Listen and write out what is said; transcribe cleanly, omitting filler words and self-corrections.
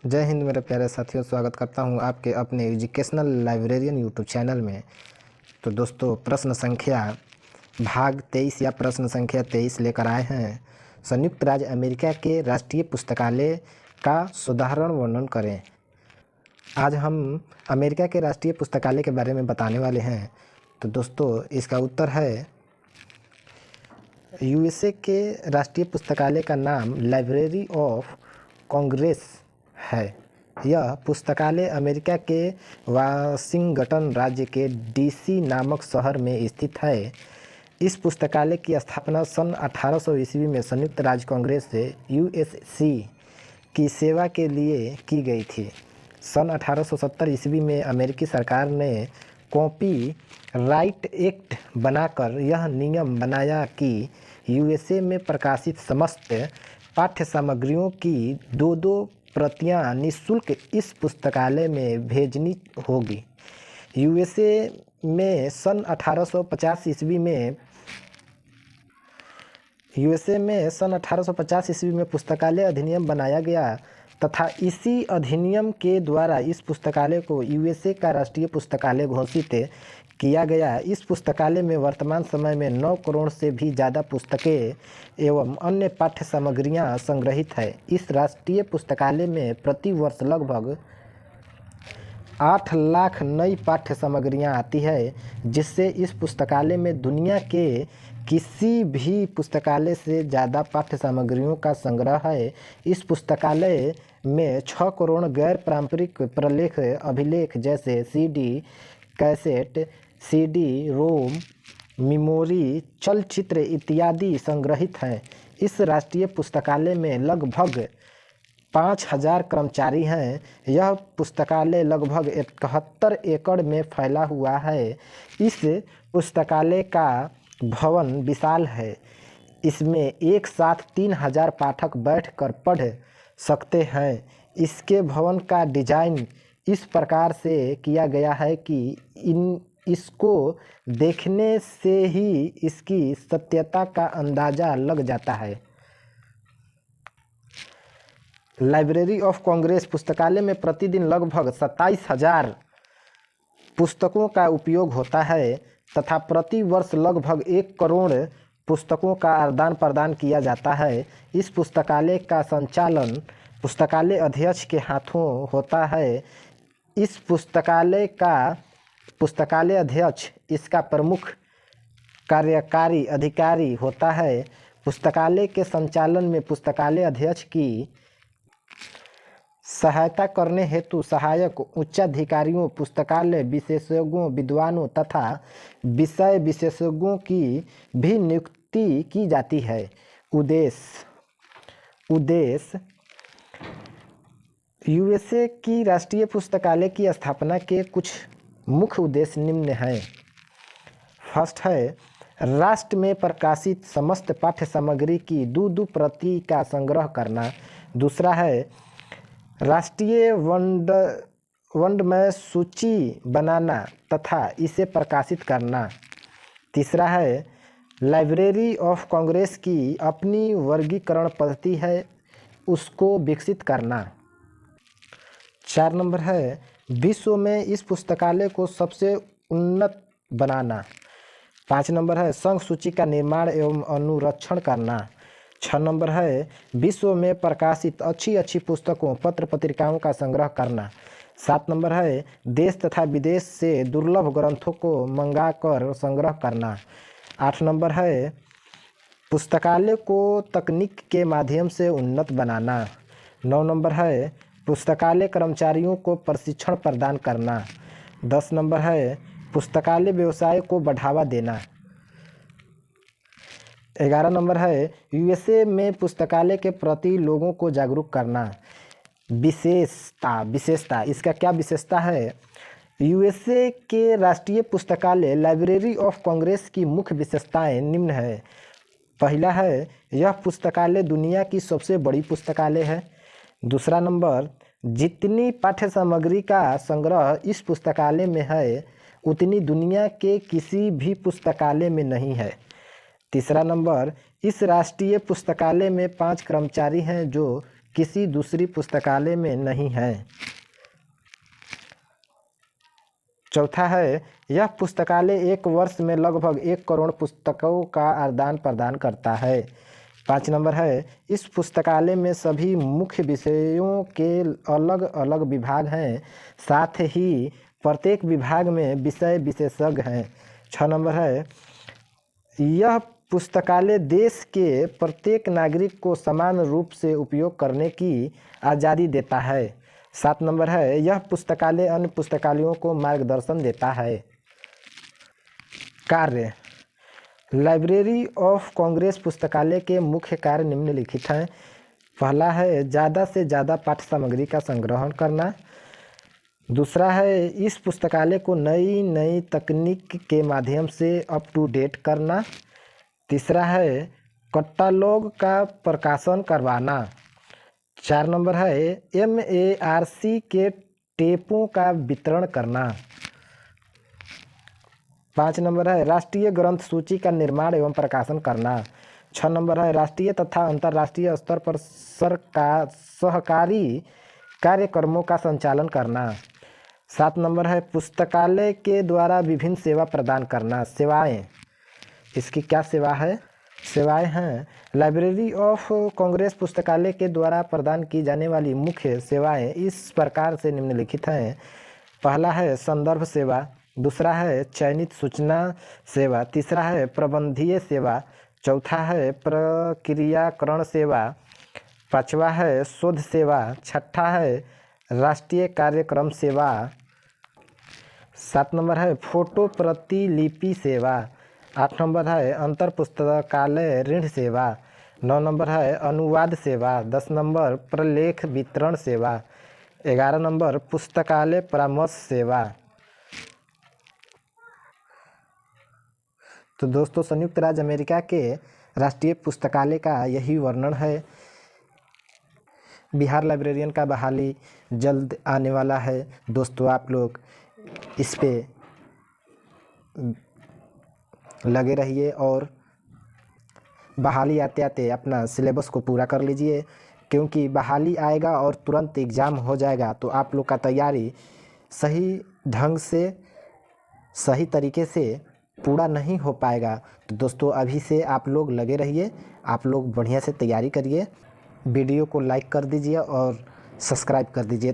जय हिंद मेरे प्यारे साथियों, स्वागत करता हूं आपके अपने एजुकेशनल लाइब्रेरियन यूट्यूब चैनल में। तो दोस्तों, प्रश्न संख्या भाग 23 या प्रश्न संख्या 23 लेकर आए हैं। संयुक्त राज्य अमेरिका के राष्ट्रीय पुस्तकालय का साधारण वर्णन करें। आज हम अमेरिका के राष्ट्रीय पुस्तकालय के बारे में बताने वाले हैं। तो दोस्तों, इसका उत्तर है यूएसए के राष्ट्रीय पुस्तकालय का नाम लाइब्रेरी ऑफ कांग्रेस है। यह पुस्तकालय अमेरिका के वाशिंगटन राज्य के डीसी नामक शहर में स्थित है। इस पुस्तकालय की स्थापना सन 1800 ईस्वी में संयुक्त राज्य कांग्रेस से यूएससी की सेवा के लिए की गई थी। सन 1870 ईस्वी में अमेरिकी सरकार ने कॉपी राइट एक्ट बनाकर यह नियम बनाया कि यूएसए में प्रकाशित समस्त पाठ्य सामग्रियों की दो प्रतियां निःशुल्क इस पुस्तकालय में भेजनी होगी। यूएसए में सन 1850 ईस्वी में पुस्तकालय अधिनियम बनाया गया तथा इसी अधिनियम के द्वारा इस पुस्तकालय को यूएसए का राष्ट्रीय पुस्तकालय घोषित किया गया। इस पुस्तकालय में वर्तमान समय में 9 करोड़ से भी ज़्यादा पुस्तकें एवं अन्य पाठ्य सामग्रियाँ संग्रहित है। इस राष्ट्रीय पुस्तकालय में प्रति वर्ष लगभग 8 लाख नई पाठ्य सामग्रियाँ आती है, जिससे इस पुस्तकालय में दुनिया के किसी भी पुस्तकालय से ज़्यादा पाठ्य सामग्रियों का संग्रह है। इस पुस्तकालय में 6 करोड़ गैर पारंपरिक प्रलेख अभिलेख जैसे CD, cassette, CD ROM, memory, चलचित्र इत्यादि संग्रहित हैं। इस राष्ट्रीय पुस्तकालय में लगभग 5000 कर्मचारी हैं। यह पुस्तकालय लगभग 71 एकड़ में फैला हुआ है। इस पुस्तकालय का भवन विशाल है। इसमें एक साथ 3000 पाठक बैठकर पढ़ सकते हैं। इसके भवन का डिजाइन इस प्रकार से किया गया है कि इसको देखने से ही इसकी सत्यता का अंदाजा लग जाता है। लाइब्रेरी ऑफ कांग्रेस पुस्तकालय में प्रतिदिन लगभग 27,000 पुस्तकों का उपयोग होता है तथा प्रति वर्ष लगभग 1 करोड़ पुस्तकों का आदान प्रदान किया जाता है। इस पुस्तकालय का संचालन पुस्तकालय अध्यक्ष के हाथों होता है। इस पुस्तकालय अध्यक्ष इसका प्रमुख कार्यकारी अधिकारी होता है। पुस्तकालय के संचालन में पुस्तकालय अध्यक्ष की सहायता करने हेतु सहायक उच्चाधिकारियों, पुस्तकालय विशेषज्ञों, विद्वानों तथा विषय विशेषज्ञों की भी नियुक्ति की जाती है। उद्देश्य यूएसए की राष्ट्रीय पुस्तकालय की स्थापना के कुछ मुख्य उद्देश्य निम्न हैं। फर्स्ट है राष्ट्र में प्रकाशित समस्त पाठ्य सामग्री की दो प्रति का संग्रह करना। दूसरा है राष्ट्रीय वर्णमय सूची बनाना तथा इसे प्रकाशित करना। तीसरा है लाइब्रेरी ऑफ कांग्रेस की अपनी वर्गीकरण पद्धति है, उसको विकसित करना। 4 नंबर है विश्व में इस पुस्तकालय को सबसे उन्नत बनाना। 5 नंबर है संघ सूची का निर्माण एवं अनुरक्षण करना। 6 नंबर है विश्व में प्रकाशित अच्छी पुस्तकों, पत्र पत्रिकाओं का संग्रह करना। 7 नंबर है देश तथा विदेश से दुर्लभ ग्रंथों को मंगाकर संग्रह करना। 8 नंबर है पुस्तकालय को तकनीक के माध्यम से उन्नत बनाना। 9 नंबर है पुस्तकालय कर्मचारियों को प्रशिक्षण प्रदान करना। 10 नंबर है पुस्तकालय व्यवसाय को बढ़ावा देना। 11 नंबर है यूएसए में पुस्तकालय के प्रति लोगों को जागरूक करना। विशेषता इसका क्या विशेषता है? यूएसए के राष्ट्रीय पुस्तकालय लाइब्रेरी ऑफ कांग्रेस की मुख्य विशेषताएं निम्न है। पहला है यह पुस्तकालय दुनिया की सबसे बड़ी पुस्तकालय है। दूसरा नंबर जितनी पाठ्य सामग्री का संग्रह इस पुस्तकालय में है उतनी दुनिया के किसी भी पुस्तकालय में नहीं है। तीसरा नंबर इस राष्ट्रीय पुस्तकालय में 5 कर्मचारी हैं जो किसी दूसरी पुस्तकालय में नहीं है। चौथा है, यह पुस्तकालय एक वर्ष में लगभग 1 करोड़ पुस्तकों का आदान प्रदान करता है। 5 नंबर है, इस पुस्तकालय में सभी मुख्य विषयों के अलग अलग विभाग हैं, साथ ही प्रत्येक विभाग में विषय विशेषज्ञ हैं। 6 नंबर है, यह पुस्तकालय देश के प्रत्येक नागरिक को समान रूप से उपयोग करने की आज़ादी देता है। 7 नंबर है, यह पुस्तकालय अन्य पुस्तकालयों को मार्गदर्शन देता है। कार्य, लाइब्रेरी ऑफ कांग्रेस पुस्तकालय के मुख्य कार्य निम्नलिखित हैं। पहला है ज़्यादा से ज़्यादा पाठ्य सामग्री का संग्रहण करना। दूसरा है इस पुस्तकालय को नई नई तकनीक के माध्यम से अप टू डेट करना। तीसरा है कैटलॉग का प्रकाशन करवाना। 4 नंबर है MARC के टेपों का वितरण करना। 5 नंबर है राष्ट्रीय ग्रंथ सूची का निर्माण एवं प्रकाशन करना। 6 नंबर है राष्ट्रीय तथा अंतर्राष्ट्रीय स्तर पर सहकारी कार्यक्रमों का संचालन करना। 7 नंबर है पुस्तकालय के द्वारा विभिन्न सेवा प्रदान करना। सेवाएं, इसकी क्या सेवा है? सेवाएं हैं, लाइब्रेरी ऑफ कांग्रेस पुस्तकालय के द्वारा प्रदान की जाने वाली मुख्य सेवाएं इस प्रकार से निम्नलिखित हैं। पहला है संदर्भ सेवा, दूसरा है चयनित सूचना सेवा, तीसरा है प्रबंधीय सेवा, चौथा है प्रक्रियाकरण सेवा, पांचवा है शोध सेवा, छठा है राष्ट्रीय कार्यक्रम सेवा, 7 नंबर है फोटो प्रतिलिपि सेवा, 8 नंबर है अंतर पुस्तकालय ऋण सेवा, 9 नंबर है अनुवाद सेवा, 10 नंबर प्रलेख वितरण सेवा, 11 नंबर पुस्तकालय परामर्श सेवा। तो दोस्तों, संयुक्त राज्य अमेरिका के राष्ट्रीय पुस्तकालय का यही वर्णन है। बिहार लाइब्रेरियन का बहाली जल्द आने वाला है। दोस्तों, आप लोग इस पे लगे रहिए और बहाली आते आते अपना सिलेबस को पूरा कर लीजिए, क्योंकि बहाली आएगा और तुरंत एग्ज़ाम हो जाएगा तो आप लोग का तैयारी सही ढंग से सही तरीके से पूरा नहीं हो पाएगा। तो दोस्तों, अभी से आप लोग लगे रहिए, आप लोग बढ़िया से तैयारी करिए। वीडियो को लाइक कर दीजिए और सब्सक्राइब कर दीजिए।